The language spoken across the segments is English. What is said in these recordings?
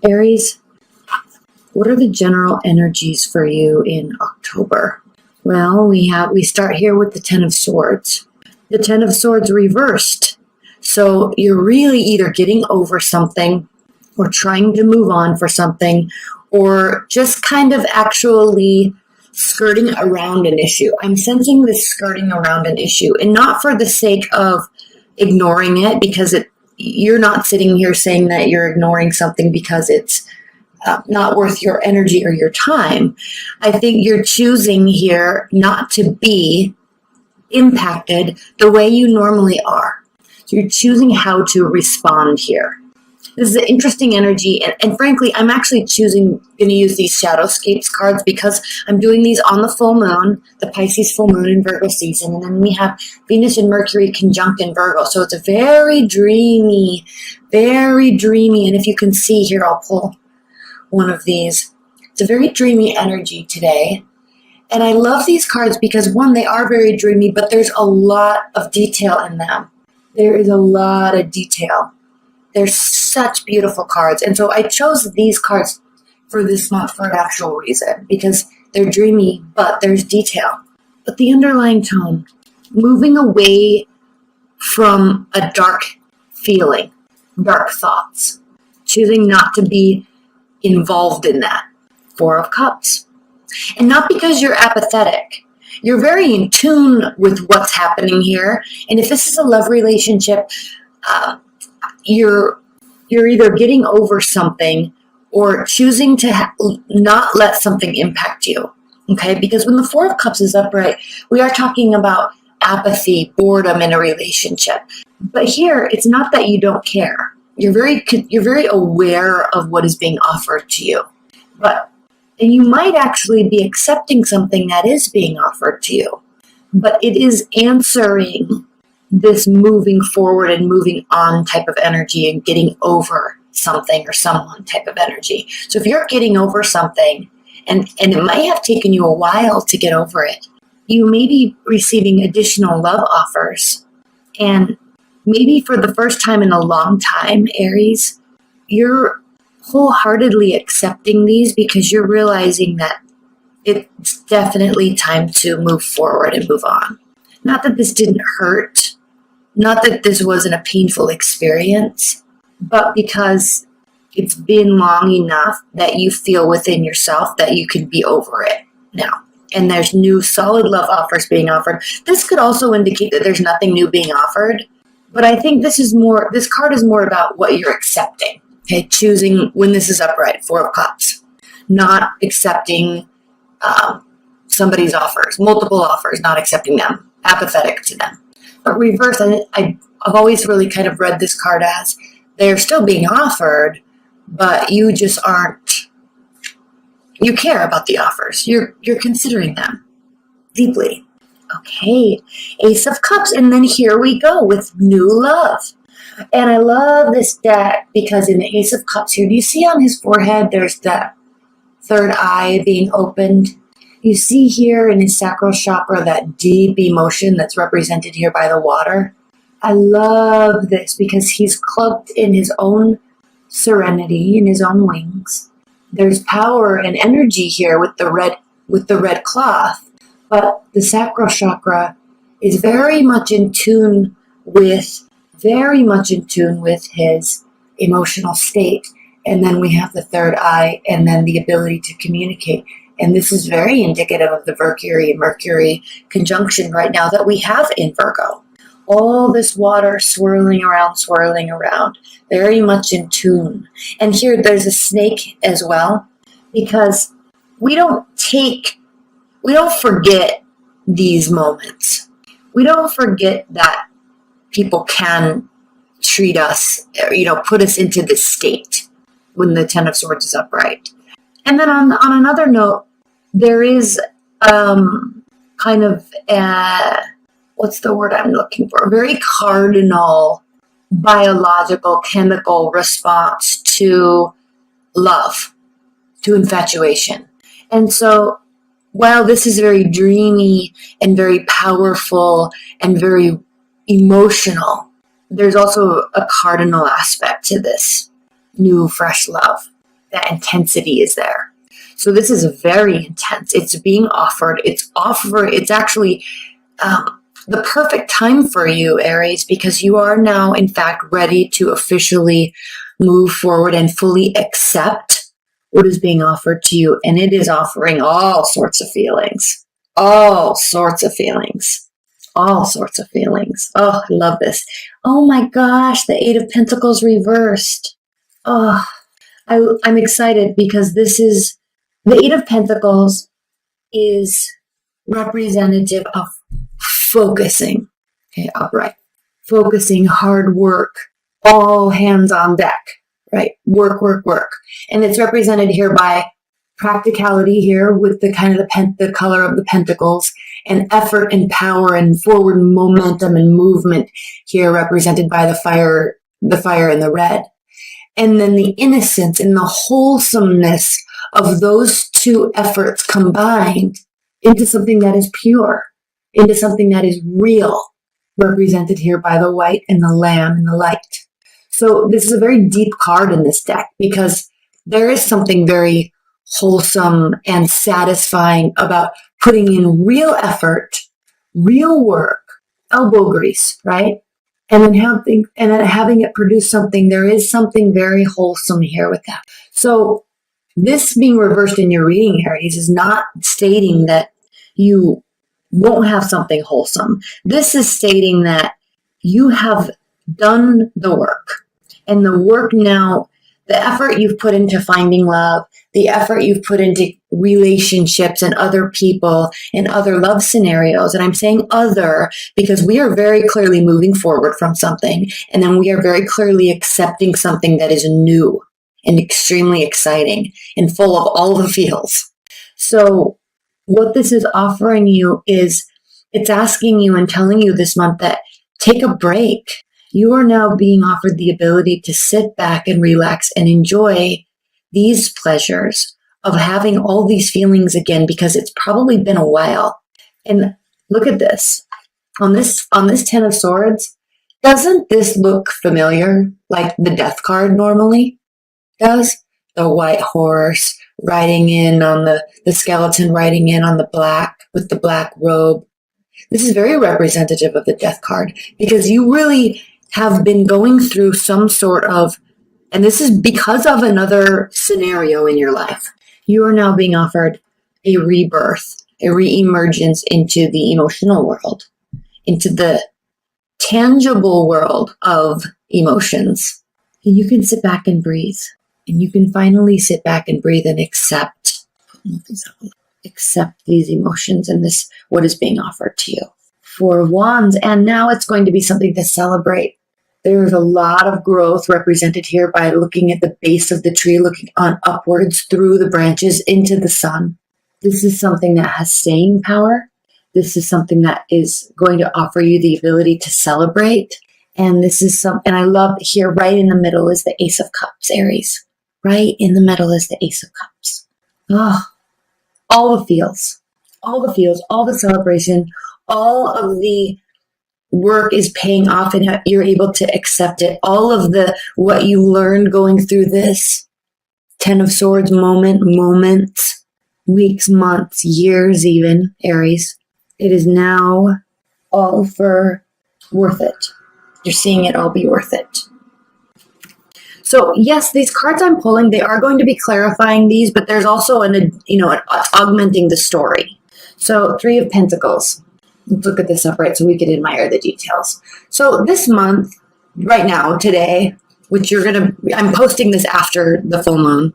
Aries, what are the general energies for you in October? Well, we start here with the Ten of Swords. The Ten of Swords reversed. So you're really either getting over something or trying to move on for something, or just kind of actually skirting around an issue. I'm sensing this skirting around an issue, and not for the sake of ignoring it, because you're not sitting here saying that you're ignoring something because it's not worth your energy or your time. I think you're choosing here not to be impacted the way you normally are. So you're choosing how to respond here. This is an interesting energy, and frankly, I'm actually going to use these Shadowscapes cards because I'm doing these on the full moon, the Pisces full moon in Virgo season, and then we have Venus and Mercury conjunct in Virgo, so it's a very dreamy, and if you can see here, I'll pull one of these. It's a very dreamy energy today, and I love these cards because, one, they are very dreamy, but there's a lot of detail in them. There is a lot of detail. They're such beautiful cards. And so I chose these cards for this month for an actual reason, because they're dreamy, but there's detail. But the underlying tone, moving away from a dark feeling, dark thoughts, choosing not to be involved in that. Four of Cups. And not because you're apathetic. You're very in tune with what's happening here. And if this is a love relationship, you're either getting over something or choosing to not let something impact you, okay? Because when the Four of Cups is upright, we are talking about apathy, boredom in a relationship. But here, it's not that you don't care. You're very aware of what is being offered to you. And you might actually be accepting something that is being offered to you. But it is answering this moving forward and moving on type of energy and getting over something or someone type of energy. So if you're getting over something, and it might have taken you a while to get over it, you may be receiving additional love offers. And maybe for the first time in a long time, Aries, you're wholeheartedly accepting these because you're realizing that it's definitely time to move forward and move on. Not that this didn't hurt, not that this wasn't a painful experience, but because it's been long enough that you feel within yourself that you can be over it now. And there's new solid love offers being offered. This could also indicate that there's nothing new being offered, but I think this card is more about what you're accepting. Okay, choosing when this is upright, Four of Cups, not accepting somebody's offers, multiple offers, not accepting them, apathetic to them. But reverse, I've always really kind of read this card as they're still being offered, but you just you care about the offers. You're considering them deeply. Okay, Ace of Cups, and then here we go with new love. And I love this deck because in the Ace of Cups here, do you see on his forehead there's that third eye being opened? You see here in his sacral chakra that deep emotion that's represented here by the water. I love this because he's cloaked in his own serenity, in his own wings. There's power and energy here with the red cloth, but the sacral chakra is very much in tune with his emotional state. And then we have the third eye and then the ability to communicate. And this is very indicative of the Mercury conjunction right now that we have in Virgo. All this water swirling around, very much in tune. And here there's a snake as well, because we don't forget these moments. We don't forget that people can treat us, put us into this state when the Ten of Swords is upright. And then on another note, there is kind of what's the word I'm looking for? A very cardinal biological, chemical response to love, to infatuation. And so while this is very dreamy and very powerful and very emotional, there's also a cardinal aspect to this new, fresh love. that intensity is there. So this is very intense. It's being offered. It's actually the perfect time for you, Aries, because you are now, in fact, ready to officially move forward and fully accept what is being offered to you. And it is offering all sorts of feelings, all sorts of feelings, all sorts of feelings. Oh, I love this. Oh my gosh, the Eight of Pentacles reversed. Oh, I'm excited because this is the Eight of Pentacles is representative of focusing. Okay, upright. Focusing, hard work, all hands on deck, right? Work, work, work. And it's represented here by practicality here with the kind of the color of the pentacles, and effort and power and forward momentum and movement here represented by the fire and the red. And then the innocence and the wholesomeness of those two efforts combined into something that is pure, into something that is real, represented here by the white and the lamb and the light. So this is a very deep card in this deck because there is something very wholesome and satisfying about putting in real effort, real work, elbow grease, right? And then having it produce something. There is something very wholesome here with that. So this being reversed in your reading, Aries, is not stating that you won't have something wholesome. This is stating that you have done the work. And the work now, the effort you've put into finding love, the effort you've put into relationships and other people and other love scenarios. And I'm saying other because we are very clearly moving forward from something. And then we are very clearly accepting something that is new and extremely exciting and full of all the feels. So what this is offering you is it's asking you and telling you this month that take a break. You are now being offered the ability to sit back and relax and enjoy these pleasures of having all these feelings again, because it's probably been a while. And look at this. On this Ten of Swords, doesn't this look familiar like the Death card normally does? The white horse riding in on the skeleton riding in on the black with the black robe. This is very representative of the Death card because you really have been going through some sort of, and this is because of another scenario in your life. You are now being offered a rebirth, a reemergence into the emotional world, into the tangible world of emotions. And you can sit back and breathe. And you can finally sit back and breathe and accept these emotions and this, what is being offered to you. Four of Wands, and now it's going to be something to celebrate. There's a lot of growth represented here by looking at the base of the tree, looking on upwards through the branches into the sun. This is something that has staying power. This is something that is going to offer you the ability to celebrate. And this is and I love here right in the middle is the Ace of Cups, Aries. Right in the middle is the Ace of Cups. Oh, all the feels, all the celebration, all of the work is paying off and you're able to accept it. All of what you learned going through this Ten of Swords moments, weeks, months, years even, Aries, it is now all for worth it. You're seeing it all be worth it. So yes, these cards I'm pulling, they are going to be clarifying these, but there's also augmenting the story. So Three of Pentacles. Let's look at this upright so we can admire the details. So this month, right now, today, which I'm posting this after the full moon.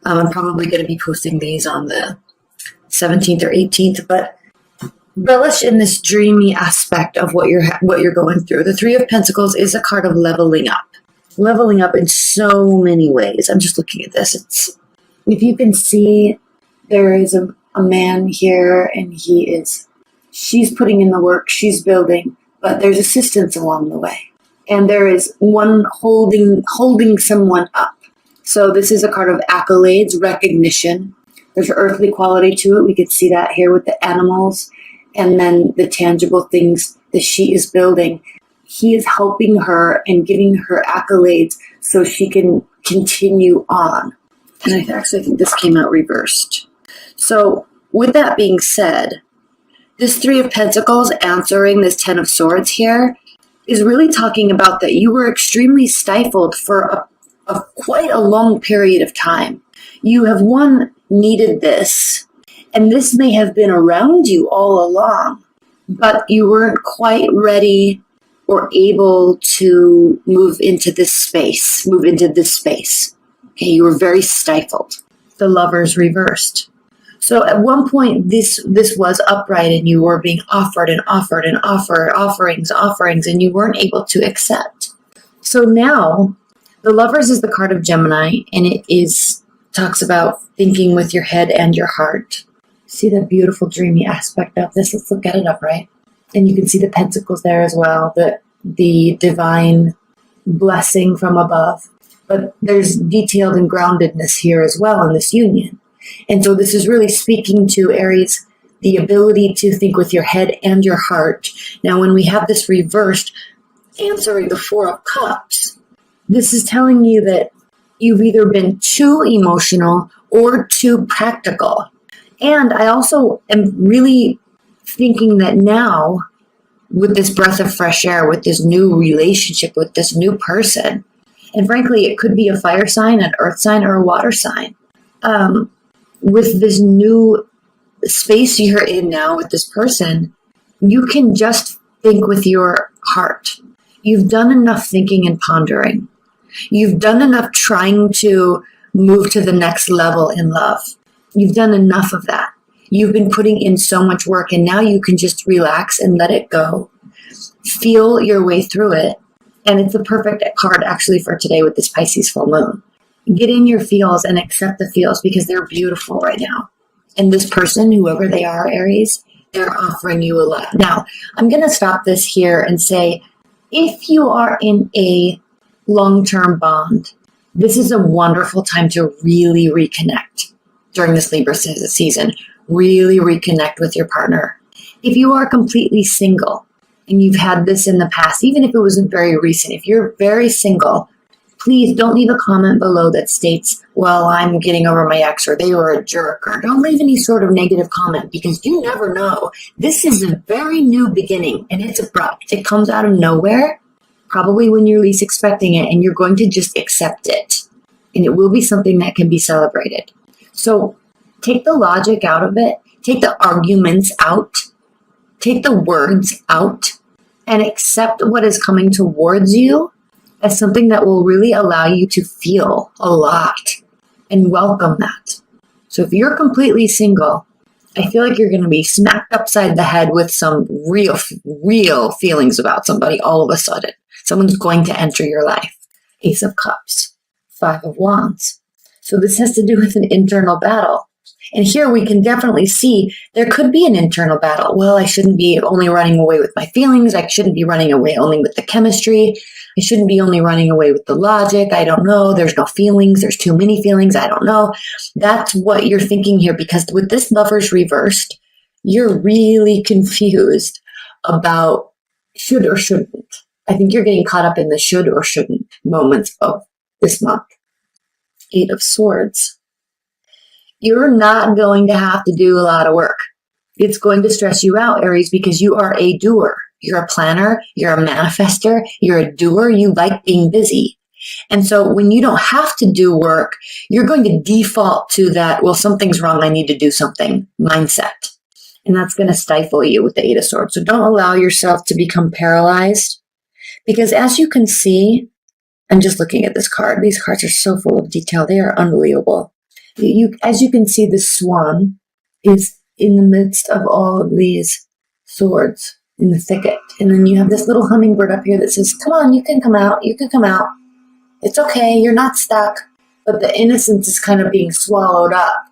I'm probably going to be posting these on the 17th or 18th, but relish in this dreamy aspect of what you're going through. The Three of Pentacles is a card of leveling up. Leveling up in so many ways. I'm just looking at this. If you can see, there is a man here and she's putting in the work, she's building, but there's assistance along the way. And there is one holding someone up. So this is a card of accolades, recognition. There's earthly quality to it. We could see that here with the animals and then the tangible things that she is building. He is helping her and giving her accolades so she can continue on. And I actually think this came out reversed. So with that being said, this Three of Pentacles answering this Ten of Swords here is really talking about that you were extremely stifled for quite a long period of time. You have needed this, and this may have been around you all along, but you weren't quite ready or able to move into this space. Okay, you were very stifled. The Lovers reversed. So at one point, this was upright, and you were being offered offerings, and you weren't able to accept. So now, the Lovers is the card of Gemini, and it talks about thinking with your head and your heart. See the beautiful dreamy aspect of this? Let's look at it upright. And you can see the pentacles there as well, the divine blessing from above. But there's detailed and groundedness here as well in this union. And so this is really speaking to Aries, the ability to think with your head and your heart. Now, when we have this reversed, answering the Four of Cups, this is telling you that you've either been too emotional or too practical. And I also am really thinking that now, with this breath of fresh air, with this new relationship, with this new person, and frankly, it could be a fire sign, an earth sign, or a water sign. With this new space you're in now with this person, you can just think with your heart. You've done enough thinking and pondering. You've done enough trying to move to the next level in love. You've done enough of that. You've been putting in so much work, and now you can just relax and let it go. Feel your way through it. And it's the perfect card actually for today with this Pisces full moon. Get in your feels and accept the feels because they're beautiful right now. And this person, whoever they are, Aries, they're offering you a lot. Now, I'm going to stop this here and say, if you are in a long-term bond, this is a wonderful time to really reconnect during this Libra season. Really reconnect with your partner. If you are completely single and you've had this in the past, even if it wasn't very recent, if you're very single, please don't leave a comment below that states, well, I'm getting over my ex, or they were a jerk, or don't leave any sort of negative comment because you never know. This is a very new beginning and it's abrupt. It comes out of nowhere, probably when you're least expecting it, and you're going to just accept it. And it will be something that can be celebrated. So take the logic out of it, take the arguments out, take the words out, and accept what is coming towards you as something that will really allow you to feel a lot and welcome that. So if you're completely single, I feel like you're going to be smacked upside the head with some real feelings about somebody all of a sudden. Someone's going to enter your life. Ace of Cups, Five of Wands. So this has to do with an internal battle. And here we can definitely see there could be an internal battle. Well, I shouldn't be only running away with my feelings. I shouldn't be running away only with the chemistry. I shouldn't be only running away with the logic. I don't know. There's no feelings. There's too many feelings. I don't know. That's what you're thinking here, because with this Lovers reversed, you're really confused about should or shouldn't. I think you're getting caught up in the should or shouldn't moments of this month. Eight of Swords. You're not going to have to do a lot of work. It's going to stress you out, Aries, because you are a doer. You're a planner. You're a manifester. You're a doer. You like being busy. And so when you don't have to do work, you're going to default to that, well, something's wrong, I need to do something mindset. And that's going to stifle you with the Eight of Swords. So don't allow yourself to become paralyzed, because as you can see, I'm just looking at this card. These cards are so full of detail. They are unbelievable. As you can see, the swan is in the midst of all of these swords in the thicket. And then you have this little hummingbird up here that says, come on, you can come out. You can come out. It's okay. You're not stuck. But the innocence is kind of being swallowed up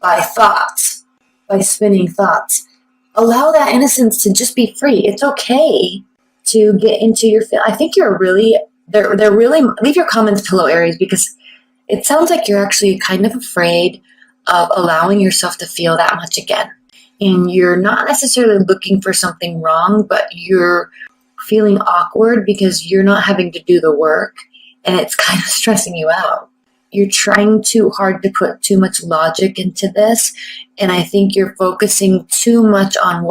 by thoughts, by spinning thoughts. Allow that innocence to just be free. It's okay to get into your I think you're really, they're really, leave your comments below, Aries, because it sounds like you're actually kind of afraid of allowing yourself to feel that much again. And you're not necessarily looking for something wrong, but you're feeling awkward because you're not having to do the work, and it's kind of stressing you out. you're trying too hard to put too much logic into this. And I think you're focusing too much on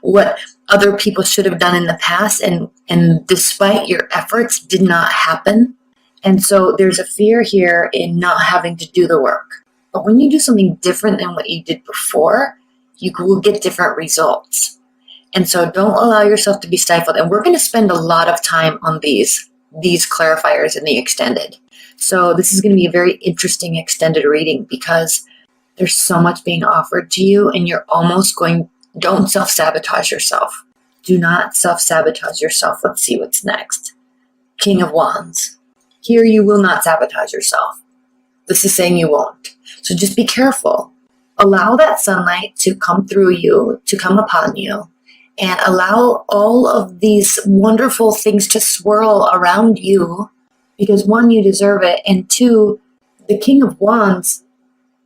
what other people should have done in the past. And despite your efforts, did not happen. And so there's a fear here in not having to do the work. But when you do something different than what you did before, you will get different results. And so don't allow yourself to be stifled. And we're going to spend a lot of time on these clarifiers in the extended. So this is going to be a very interesting extended reading because there's so much being offered to you and you're almost going, don't self-sabotage yourself. Do not self-sabotage yourself. Let's see what's next. King of Wands. Here you will not sabotage yourself. This is saying you won't. So just be careful. Allow that sunlight to come through you, to come upon you, and allow all of these wonderful things to swirl around you because one, you deserve it, and two, the King of Wands,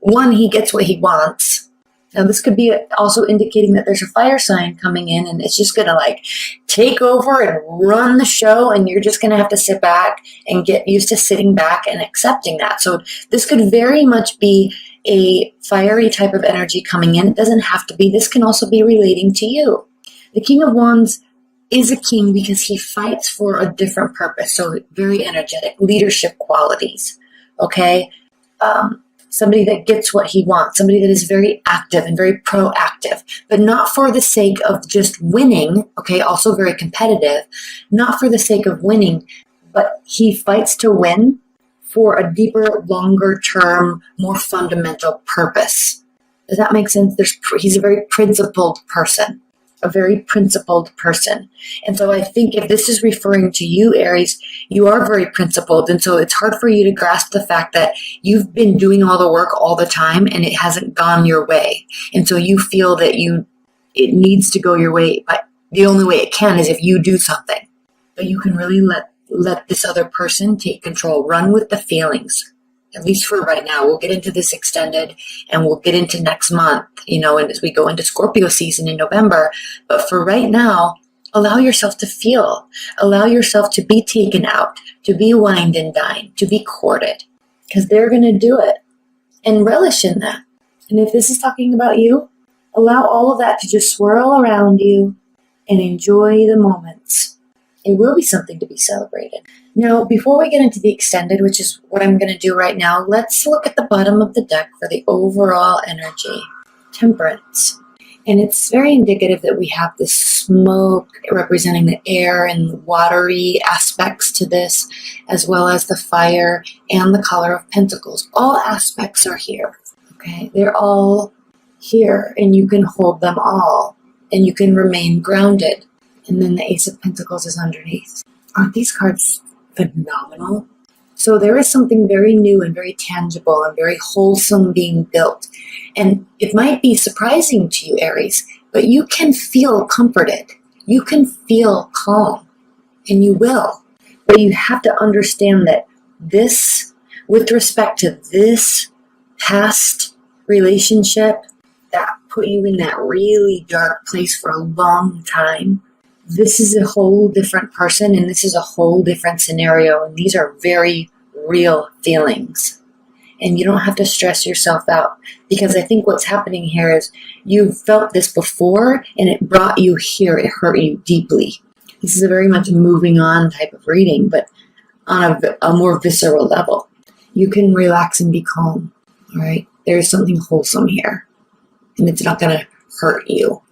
one, he gets what he wants. Now this could be also indicating that there's a fire sign coming in and it's just going to like take over and run the show, and you're just going to have to sit back and get used to sitting back and accepting that. So this could very much be a fiery type of energy coming in. It doesn't have to be. This can also be relating to you. The King of Wands is a king because he fights for a different purpose. So very energetic, leadership qualities, okay? Somebody that gets what he wants, somebody that is very active and very proactive, but not for the sake of just winning, okay? Also very competitive, not for the sake of winning, but he fights to win for a deeper, longer term, more fundamental purpose. Does that make sense? He's a very principled person. A very principled person. And so I think if this is referring to you, Aries, you are very principled. And so it's hard for you to grasp the fact that you've been doing all the work all the time and it hasn't gone your way. And so you feel that it needs to go your way, but the only way it can is if you do something. But you can really let this other person take control. Run with the feelings. At least for right now. We'll get into this extended and we'll get into next month, and as we go into Scorpio season in November. But for right now, allow yourself to feel. Allow yourself to be taken out, to be wined and dined, to be courted. Because they're going to do it. And relish in that. And if this is talking about you, allow all of that to just swirl around you and enjoy the moments. It will be something to be celebrated. Now, before we get into the extended, which is what I'm going to do right now, let's look at the bottom of the deck for the overall energy. Temperance. And it's very indicative that we have this smoke representing the air and watery aspects to this, as well as the fire and the color of pentacles. All aspects are here. Okay? They're all here, and you can hold them all, and you can remain grounded. And then the Ace of Pentacles is underneath. Aren't these cards phenomenal? So there is something very new and very tangible and very wholesome being built. And it might be surprising to you, Aries, but you can feel comforted. You can feel calm. And you will. But you have to understand that this, with respect to this past relationship that put you in that really dark place for a long time, this is a whole different person and this is a whole different scenario, and these are very real feelings. And you don't have to stress yourself out, because I think what's happening here is you've felt this before and it brought you here, it hurt you deeply. This is a very much moving on type of reading, but on a more visceral level. You can relax and be calm, all right? There's something wholesome here and it's not going to hurt you.